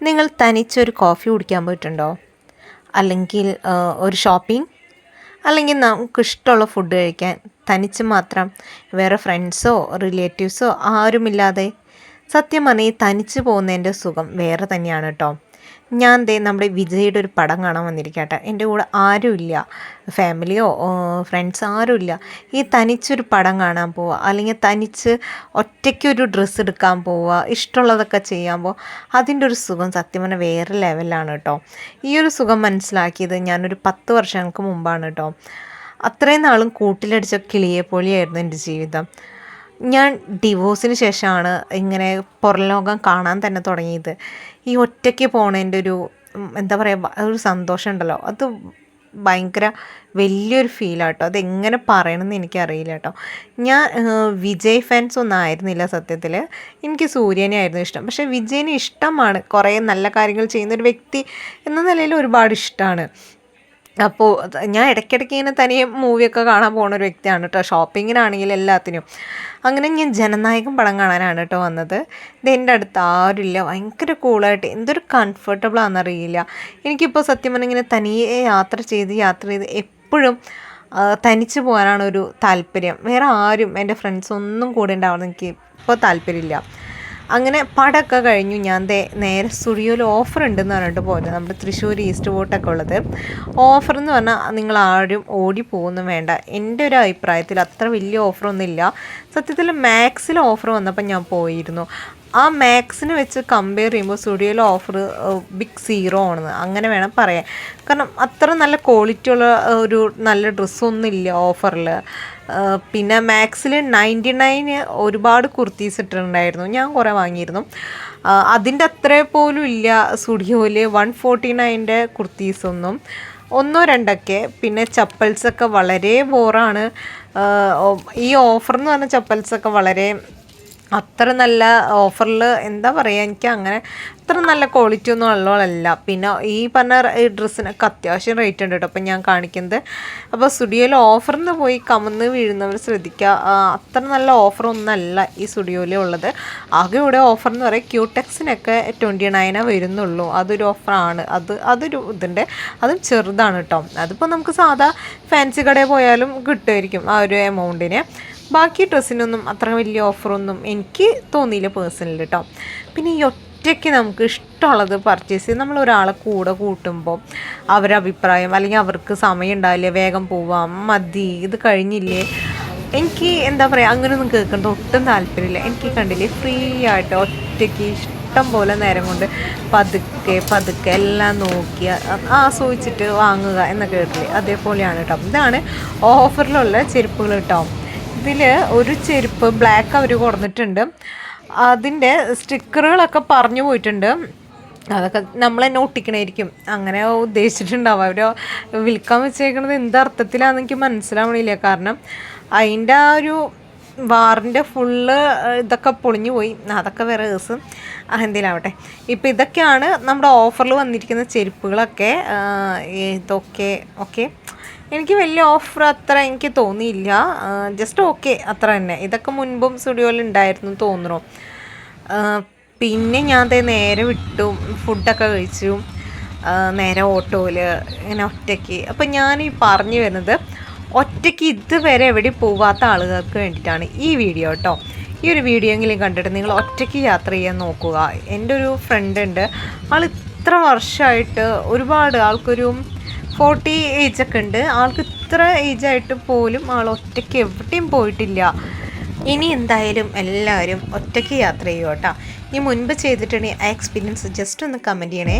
നിങ്ങൾ തനിച്ചൊരു കോഫി കുടിക്കാൻ പോയിട്ടുണ്ടോ? അല്ലെങ്കിൽ ഒരു ഷോപ്പിംഗ്, അല്ലെങ്കിൽ നമുക്കിഷ്ടമുള്ള ഫുഡ് കഴിക്കാൻ തനിച്ച് മാത്രം, വേറെ ഫ്രണ്ട്സോ റിലേറ്റീവ്സോ ആരുമില്ലാതെ? സത്യം പറഞ്ഞാൽ ഈ തനിച്ച് പോകുന്നതിൻ്റെ സുഖം വേറെ തന്നെയാണ് കേട്ടോ. ഞാൻ നമ്മുടെ വിജയുടെ ഒരു പടം കാണാൻ വന്നിരിക്കട്ടെ. എൻ്റെ കൂടെ ആരുമില്ല, ഫാമിലിയോ ഫ്രണ്ട്സ് ആരുമില്ല. ഈ തനിച്ചൊരു പടം കാണാൻ പോവുക, അല്ലെങ്കിൽ തനിച്ച് ഒറ്റയ്ക്കൊരു ഡ്രസ്സ് എടുക്കാൻ പോവുക, ഇഷ്ടമുള്ളതൊക്കെ ചെയ്യാൻ പോവുക, അതിൻ്റെ ഒരു സുഖം സത്യം പറഞ്ഞാൽ വേറെ ലെവലാണ് കേട്ടോ. ഈ ഒരു സുഖം മനസ്സിലാക്കിയത് ഞാനൊരു 10 വർഷങ്ങൾക്ക് മുമ്പാണ് കേട്ടോ. അത്രയും നാളും കൂട്ടിലടിച്ച കിളിയെ പോലെയായിരുന്നു എൻ്റെ ജീവിതം. ഞാൻ ഡിവോഴ്സിന് ശേഷമാണ് ഇങ്ങനെ പുറം ലോകം കാണാൻ തന്നെ തുടങ്ങിയത്. ഈ ഒറ്റയ്ക്ക് പോണതിൻ്റെ ഒരു എന്താ പറയുക, ഒരു സന്തോഷം ഉണ്ടല്ലോ, അത് ഭയങ്കര വലിയൊരു ഫീലാട്ടോ. അതെങ്ങനെ പറയണമെന്ന് എനിക്കറിയില്ല കേട്ടോ. ഞാൻ വിജയ് ഫാൻസ് ഒന്നും ആയിരുന്നില്ല സത്യത്തിൽ. എനിക്ക് സൂര്യനെ ആയിരുന്നു ഇഷ്ടം. പക്ഷേ വിജയിനെ ഇഷ്ടമാണ്, കുറേ നല്ല കാര്യങ്ങൾ ചെയ്യുന്നൊരു വ്യക്തി എന്ന നിലയിൽ ഒരുപാട് ഇഷ്ടമാണ്. അപ്പോൾ ഞാൻ ഇടയ്ക്കിടയ്ക്ക് ഇങ്ങനെ തനിയെ മൂവിയൊക്കെ കാണാൻ പോകുന്ന ഒരു വ്യക്തിയാണ് കേട്ടോ, ഷോപ്പിങ്ങിനാണെങ്കിലും എല്ലാത്തിനും. അങ്ങനെ ഞാൻ ജനനായകൻ പടം കാണാനാണ് കേട്ടോ വന്നത്. ഇത് എൻ്റെ അടുത്ത് ആരുമില്ല, ഭയങ്കര കൂളായിട്ട് എന്തൊരു കംഫർട്ടബിൾ ആണെന്നറിയില്ല. എനിക്കിപ്പോൾ സത്യം പറഞ്ഞാൽ ഇങ്ങനെ തനിയെ യാത്ര ചെയ്ത് എപ്പോഴും തനിച്ച് പോകാനാണ് ഒരു താല്പര്യം. വേറെ ആരും എൻ്റെ ഫ്രണ്ട്സ് ഒന്നും കൂടെ ഉണ്ടാവണം എനിക്ക് ഇപ്പോൾ താല്പര്യമില്ല. അങ്ങനെ പടമൊക്കെ കഴിഞ്ഞു. ഞാൻ നേരെ സ്റ്റുഡിയോയിൽ ഓഫർ ഉണ്ടെന്ന് പറഞ്ഞിട്ട് പോയത്. നമ്മുടെ തൃശ്ശൂർ ഈസ്റ്റ് ഫോർട്ടൊക്കെ ഉള്ളത് ഓഫർ എന്ന് പറഞ്ഞാൽ നിങ്ങൾ ആരും ഓടി പോകുന്നു വേണ്ട. എൻ്റെ ഒരു അഭിപ്രായത്തിൽ അത്ര വലിയ ഓഫറൊന്നുമില്ല. സത്യത്തിൽ മാക്സിൽ ഓഫർ വന്നപ്പോൾ ഞാൻ പോയിരുന്നു. ആ മാക്സിന് വെച്ച് കമ്പയർ ചെയ്യുമ്പോൾ സ്റ്റുഡിയോയിലെ ഓഫർ ബിഗ് സീറോ ആണെന്ന് അങ്ങനെ വേണം പറയാൻ. കാരണം അത്ര നല്ല ക്വാളിറ്റി ഉള്ള ഒരു നല്ല ഡ്രസ്സൊന്നും ഇല്ല ഓഫറിൽ. പിന്നെ മാക്സിൽ 99 ഒരുപാട് കുർത്തീസ് ഇട്ടിട്ടുണ്ടായിരുന്നു. ഞാൻ കുറേ വാങ്ങിയിരുന്നു. അതിൻ്റെ അത്ര പോലും ഇല്ല സ്റ്റുഡിയോയിൽ 149 കുർത്തീസൊന്നും, ഒന്നോ രണ്ടൊക്കെ. പിന്നെ ചപ്പൽസൊക്കെ വളരെ ബോറാണ്. ഈ ഓഫർ എന്ന് പറഞ്ഞ ചപ്പൽസൊക്കെ വളരെ അത്ര നല്ല ഓഫറിൽ എന്താ പറയുക, എനിക്ക് അങ്ങനെ അത്ര നല്ല ക്വാളിറ്റി ഒന്നും ഉള്ളതല്ല. പിന്നെ ഈ പറഞ്ഞ ഡ്രസ്സിനൊക്കെ അത്യാവശ്യം റേറ്റ് ഉണ്ട് കേട്ടോ അപ്പം ഞാൻ കാണിക്കുന്നത്. അപ്പോൾ സ്റ്റുഡിയോയിൽ ഓഫറിൽ നിന്ന് പോയി കമന്ന് വീഴുന്നവർ ശ്രദ്ധിക്കുക. അത്ര നല്ല ഓഫറൊന്നുമല്ല ഈ സ്റ്റുഡിയോയിൽ ഉള്ളത്. ആകെ ഇവിടെ ഓഫർ എന്ന് പറയുക ക്യൂടെക്സിനൊക്കെ 29 വരുന്നുള്ളൂ. അതൊരു ഓഫറാണ്. അതൊരു ഇതുണ്ട്, അതും ചെറുതാണ് കേട്ടോ. അതിപ്പോൾ നമുക്ക് സാധാ ഫാൻസി കടയിൽ പോയാലും കിട്ടുമായിരിക്കും ആ ഒരു എമൗണ്ടിന്. ബാക്കി ഡ്രസ്സിനൊന്നും അത്ര വലിയ ഓഫറൊന്നും എനിക്ക് തോന്നിയില്ല പേഴ്സണലി കേട്ടോ. പിന്നെ ഈ ഒറ്റയ്ക്ക് നമുക്ക് ഇഷ്ടമുള്ളത് പർച്ചേസ് ചെയ്ത് നമ്മൾ ഒരാളെ കൂടെ കൂട്ടുമ്പോൾ അവരുടെ അഭിപ്രായം, അല്ലെങ്കിൽ അവർക്ക് സമയം ഉണ്ടാവില്ല, വേഗം പോവാം, മതി, ഇത് കഴിഞ്ഞില്ലേ, എനിക്ക് എന്താ പറയുക അങ്ങനെയൊന്നും കേൾക്കുന്നത് ഒട്ടും താല്പര്യമില്ല. എനിക്ക് കണ്ടില്ലേ ഫ്രീ ആയിട്ട് ഒറ്റയ്ക്ക് ഇഷ്ടം പോലെ നേരം കൊണ്ട് പതുക്കെ എല്ലാം നോക്കി ആസ്വദിച്ചിട്ട് വാങ്ങുക എന്നൊക്കെ കേട്ടില്ലേ, അതേപോലെയാണ് കേട്ടോ. ഇതാണ് ഓഫറിലുള്ള ചെരുപ്പുകൾ കേട്ടോ. ഇതിൽ ഒരു ചെരുപ്പ് ബ്ലാക്ക് അവർ കൊടുത്തിട്ടുണ്ട്. അതിൻ്റെ സ്റ്റിക്കറുകളൊക്കെ പറഞ്ഞു പോയിട്ടുണ്ട്. അതൊക്കെ നമ്മൾ തന്നെ ഒട്ടിക്കണമായിരിക്കും, അങ്ങനെ ഉദ്ദേശിച്ചിട്ടുണ്ടാവും. അവർ വിൽക്കാൻ വെച്ചേക്കുന്നത് എന്തർത്ഥത്തിലാണെന്ന് എനിക്ക് മനസ്സിലാവണില്ല. കാരണം അതിൻ്റെ ആ ഒരു വാറിൻ്റെ ഫുള്ള് ഇതൊക്കെ പൊളിഞ്ഞു പോയി. അതൊക്കെ വേറെ കേസ്, എന്തെങ്കിലാവട്ടെ. ഇപ്പോൾ ഇതൊക്കെയാണ് നമ്മുടെ ഓഫറിൽ വന്നിരിക്കുന്ന ചെരുപ്പുകളൊക്കെ. ഇതൊക്കെ ഓക്കെ, എനിക്ക് വലിയ ഓഫർ അത്ര എനിക്ക് തോന്നിയില്ല. ജസ്റ്റ് ഓക്കെ അത്ര തന്നെ. ഇതൊക്കെ മുൻപും സ്റ്റുഡിയോയിൽ ഉണ്ടായിരുന്നു തോന്നുന്നു. പിന്നെ ഞാൻ നേരെ വിട്ടു, ഫുഡൊക്കെ കഴിച്ചു, നേരെ ഓട്ടോയിൽ ഇങ്ങനെ ഒറ്റയ്ക്ക്. അപ്പം ഞാൻ ഈ പറഞ്ഞു വരുന്നത് ഒറ്റയ്ക്ക് ഇതുവരെ എവിടെ പോവാത്ത ആളുകൾക്ക് വേണ്ടിയിട്ടാണ് ഈ വീഡിയോ കേട്ടോ. ഈ ഒരു വീഡിയോ എങ്കിലും കണ്ടിട്ട് നിങ്ങൾ ഒറ്റയ്ക്ക് യാത്ര ചെയ്യാൻ നോക്കുക. എൻ്റെ ഒരു ഫ്രണ്ട് ഉണ്ട്, ആൾ ഇത്ര വർഷമായിട്ട് ഒരുപാട് ആൾക്കൊരു 40 ഏജൊക്കെ ഉണ്ട്. ആൾക്ക് ഇത്ര ഏജായിട്ട് പോലും ആൾ ഒറ്റയ്ക്ക് എവിടെയും പോയിട്ടില്ല. ഇനി എന്തായാലും എല്ലാവരും ഒറ്റയ്ക്ക് യാത്ര ചെയ്യും കേട്ടോ. ഇനി മുൻപ് ചെയ്തിട്ടുണ്ടെങ്കിൽ ആ എക്സ്പീരിയൻസ് ജസ്റ്റ് ഒന്ന് കമൻറ്റ് ചെയ്യണേ.